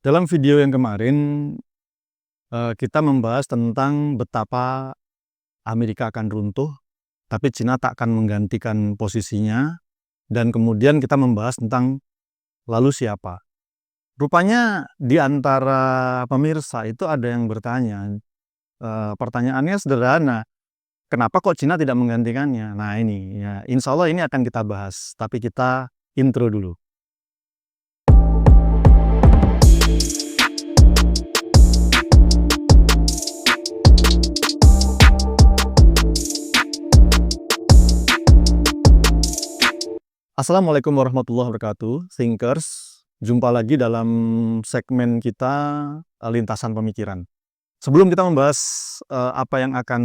Dalam video yang kemarin, kita membahas tentang betapa Amerika akan runtuh, tapi Cina tak akan menggantikan posisinya, dan kemudian kita membahas tentang lalu siapa. Rupanya di antara pemirsa itu ada yang bertanya, pertanyaannya sederhana, kenapa kok Cina tidak menggantikannya? Nah ini, ya, insya Allah ini akan kita bahas, tapi kita intro dulu. Assalamualaikum warahmatullahi wabarakatuh, Thinkers. Jumpa lagi dalam segmen kita, Lintasan Pemikiran. Sebelum kita membahas apa yang akan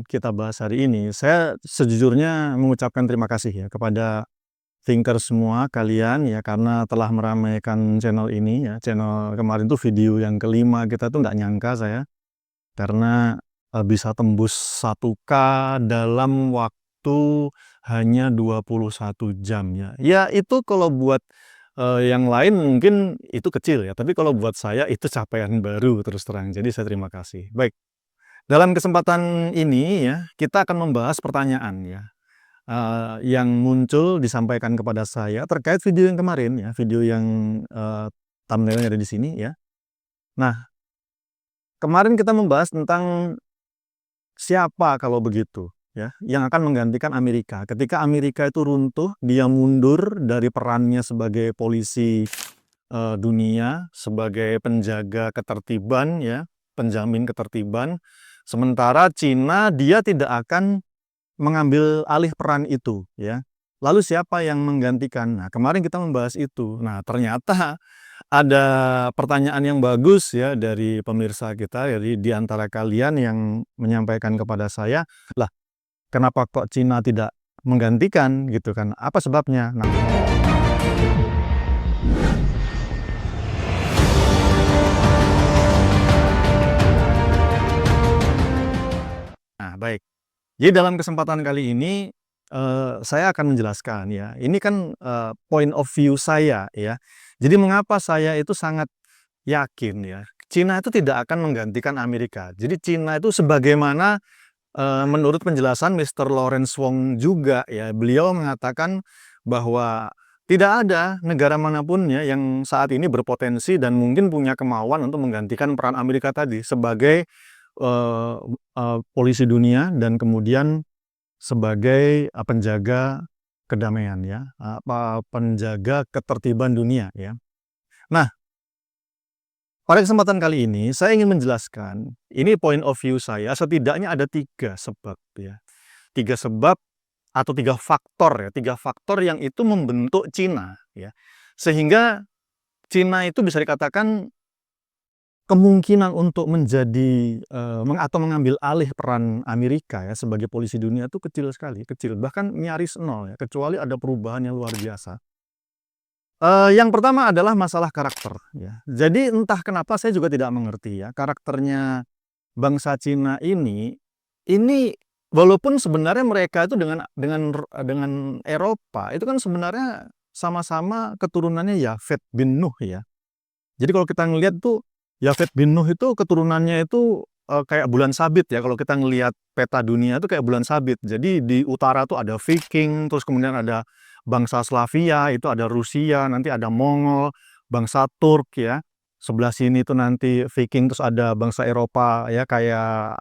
kita bahas hari ini, saya sejujurnya mengucapkan terima kasih ya kepada Thinkers semua kalian ya, karena telah meramaikan channel ini ya. Channel kemarin tuh video yang kelima kita tuh nggak nyangka saya, karena bisa tembus 1K dalam waktu hanya 21 jam ya. Ya itu kalau buat yang lain mungkin itu kecil ya, tapi kalau buat saya itu capaian baru terus terang. Jadi saya terima kasih. Baik, dalam kesempatan ini ya, kita akan membahas pertanyaan ya, yang muncul disampaikan kepada saya terkait video yang kemarin ya, video yang thumbnailnya ada di sini ya. Nah, kemarin kita membahas tentang siapa kalau begitu ya, yang akan menggantikan Amerika. Ketika Amerika itu runtuh, dia mundur dari perannya sebagai polisi dunia, sebagai penjaga ketertiban ya, penjamin ketertiban. Sementara Cina dia tidak akan mengambil alih peran itu ya. Lalu siapa yang menggantikan? Nah, kemarin kita membahas itu. Nah, ternyata ada pertanyaan yang bagus ya dari pemirsa kita, jadi di antara kalian yang menyampaikan kepada saya, lah kenapa kok Cina tidak menggantikan gitu kan? Apa sebabnya? Nah, baik. Jadi dalam kesempatan kali ini saya akan menjelaskan ya. Ini kan point of view saya ya. Jadi mengapa saya itu sangat yakin ya, Cina itu tidak akan menggantikan Amerika. Jadi Cina itu sebagaimana menurut penjelasan Mr. Lawrence Wong juga ya, beliau mengatakan bahwa tidak ada negara manapun ya yang saat ini berpotensi dan mungkin punya kemauan untuk menggantikan peran Amerika tadi sebagai polisi dunia dan kemudian sebagai penjaga kedamaian ya, penjaga ketertiban dunia ya. Nah, pada kesempatan kali ini saya ingin menjelaskan, ini point of view saya, setidaknya ada 3 sebab ya. 3 sebab atau 3 faktor ya, 3 faktor yang itu membentuk Cina ya. Sehingga Cina itu bisa dikatakan kemungkinan untuk menjadi atau mengambil alih peran Amerika ya sebagai polisi dunia itu kecil sekali, kecil, bahkan nyaris nol ya, kecuali ada perubahan yang luar biasa. Yang pertama adalah masalah karakter ya. Jadi entah kenapa saya juga tidak mengerti ya, karakternya bangsa Cina ini walaupun sebenarnya mereka itu dengan Eropa itu kan sebenarnya sama-sama keturunannya Yafet bin Nuh ya. Jadi kalau kita ngelihat tuh Yafet bin Nuh itu keturunannya itu kayak bulan sabit ya, kalau kita ngelihat peta dunia itu kayak bulan sabit. Jadi di utara tuh ada Viking, terus kemudian ada bangsa Slavia, itu ada Rusia, nanti ada Mongol, bangsa Turk ya. Sebelah sini itu nanti Viking, terus ada bangsa Eropa ya, kayak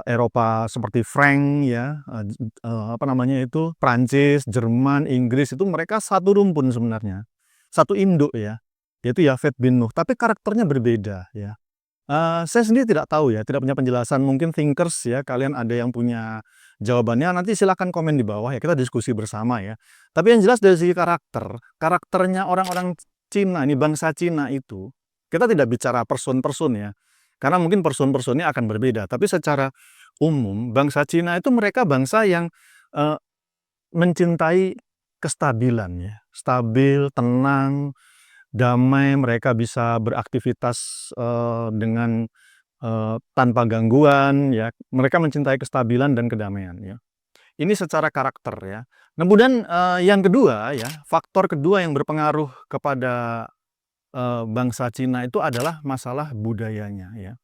Eropa seperti Frank ya, apa namanya itu, Prancis, Jerman, Inggris, itu mereka satu rumpun sebenarnya, satu induk ya, yaitu Yafet bin Nuh, tapi karakternya berbeda ya. Saya sendiri tidak tahu ya, tidak punya penjelasan, mungkin Thinkers ya, kalian ada yang punya jawabannya, nanti silahkan komen di bawah ya, kita diskusi bersama ya. Tapi yang jelas dari segi karakternya orang-orang Cina, ini bangsa Cina itu, kita tidak bicara person-person ya, karena mungkin person-personnya akan berbeda, tapi secara umum, bangsa Cina itu mereka bangsa yang mencintai kestabilan ya, stabil, tenang, damai, mereka bisa beraktivitas dengan tanpa gangguan ya. Mereka mencintai kestabilan dan kedamaian ya. Ini secara karakter ya. Kemudian yang kedua ya, faktor kedua yang berpengaruh kepada bangsa Cina itu adalah masalah budayanya ya.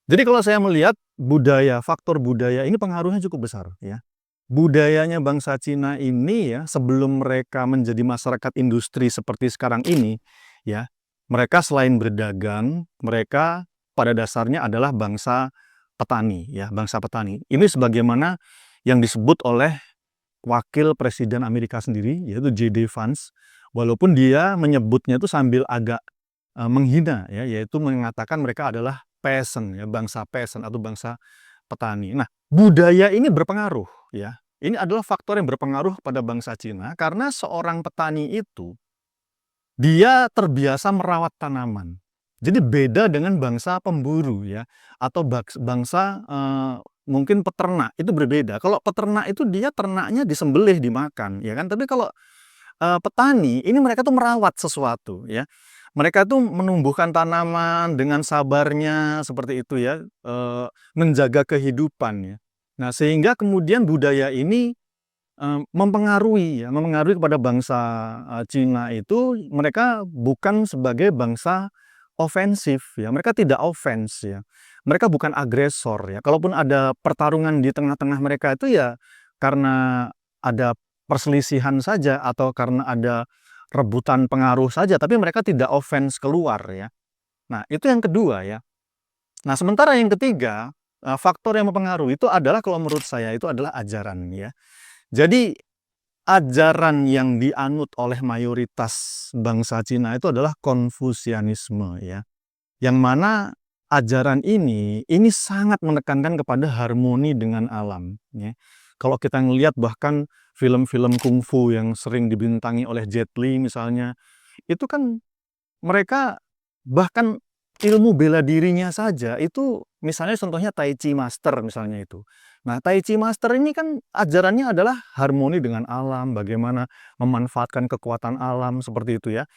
Jadi kalau saya melihat budaya, faktor budaya ini pengaruhnya cukup besar ya. Budayanya bangsa Cina ini ya, sebelum mereka menjadi masyarakat industri seperti sekarang ini ya, mereka selain berdagang, mereka pada dasarnya adalah bangsa petani ya, bangsa petani. Ini sebagaimana yang disebut oleh wakil presiden Amerika sendiri, yaitu J.D. Vance, walaupun dia menyebutnya itu sambil agak menghina ya, yaitu mengatakan mereka adalah peasant ya, bangsa peasant atau bangsa petani. Nah, budaya ini berpengaruh ya. Ini adalah faktor yang berpengaruh pada bangsa Cina karena seorang petani itu dia terbiasa merawat tanaman. Jadi beda dengan bangsa pemburu ya, atau bangsa mungkin peternak, itu berbeda. Kalau peternak itu dia ternaknya disembelih, dimakan ya kan. Tapi kalau petani ini mereka tuh merawat sesuatu ya. Mereka tuh menumbuhkan tanaman dengan sabarnya seperti itu ya, menjaga kehidupan ya. Nah, sehingga kemudian budaya ini mempengaruhi kepada bangsa Cina itu. Mereka bukan sebagai bangsa ofensif ya, mereka tidak offense ya. Mereka bukan agresor ya. Kalaupun ada pertarungan di tengah-tengah mereka itu ya karena ada perselisihan saja atau karena ada rebutan pengaruh saja, tapi mereka tidak offense keluar ya. Nah, itu yang kedua ya. Nah, sementara yang ketiga, faktor yang mempengaruhi itu adalah kalau menurut saya itu adalah ajaran ya. Jadi ajaran yang dianut oleh mayoritas bangsa Cina itu adalah Konfusianisme ya. Yang mana ajaran ini sangat menekankan kepada harmoni dengan alam ya. Kalau kita ngelihat bahkan film-film kungfu yang sering dibintangi oleh Jet Li misalnya, itu kan mereka bahkan ilmu bela dirinya saja itu misalnya contohnya Tai Chi Master misalnya itu. Nah, Tai Chi Master ini kan ajarannya adalah harmoni dengan alam, bagaimana memanfaatkan kekuatan alam seperti itu ya.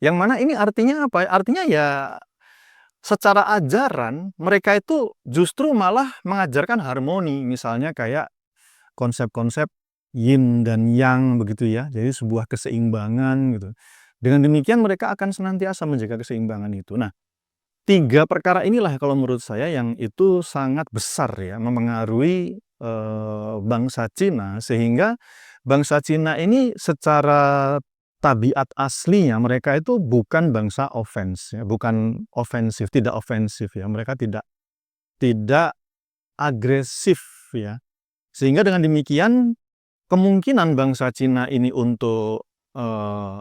Yang mana ini artinya apa? Artinya ya secara ajaran mereka itu justru malah mengajarkan harmoni, misalnya kayak konsep-konsep yin dan yang begitu ya. Jadi sebuah keseimbangan gitu. Dengan demikian mereka akan senantiasa menjaga keseimbangan itu. Nah, tiga perkara inilah kalau menurut saya yang itu sangat besar ya, mempengaruhi bangsa Cina, sehingga bangsa Cina ini secara tabiat aslinya mereka itu bukan bangsa offense ya, bukan ofensif, tidak ofensif ya. Mereka tidak agresif ya. Sehingga dengan demikian kemungkinan bangsa Cina ini untuk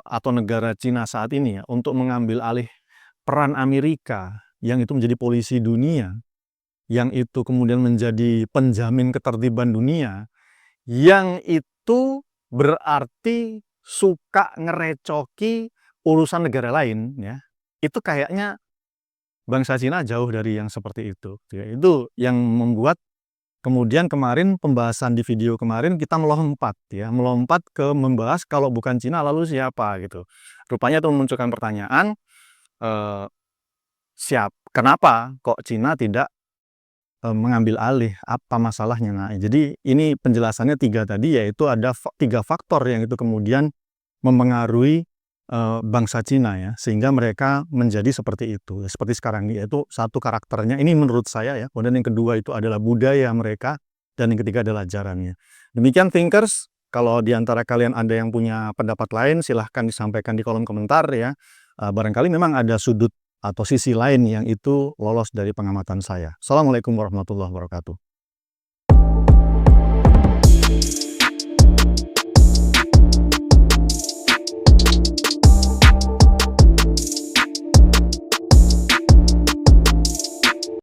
atau negara Cina saat ini ya, untuk mengambil alih peran Amerika yang itu menjadi polisi dunia, yang itu kemudian menjadi penjamin ketertiban dunia, yang itu berarti suka ngerecoki urusan negara lain ya. Itu kayaknya bangsa Cina jauh dari yang seperti itu ya. Itu yang membuat kemudian kemarin pembahasan di video kemarin kita melompat ke membahas kalau bukan Cina lalu siapa gitu. Rupanya itu memunculkan pertanyaan, kenapa kok Cina tidak mengambil alih, apa masalahnya? Nah, jadi ini penjelasannya tiga tadi, yaitu ada tiga faktor yang itu kemudian mempengaruhi bangsa Cina ya, sehingga mereka menjadi seperti itu, seperti sekarang ini, yaitu satu karakternya, ini menurut saya ya, kemudian yang kedua itu adalah budaya mereka, dan yang ketiga adalah ajarannya. Demikian thinkers, kalau di antara kalian ada yang punya pendapat lain, silahkan disampaikan di kolom komentar ya. Barangkali memang ada sudut atau sisi lain yang itu lolos dari pengamatan saya. Assalamualaikum warahmatullahi wabarakatuh.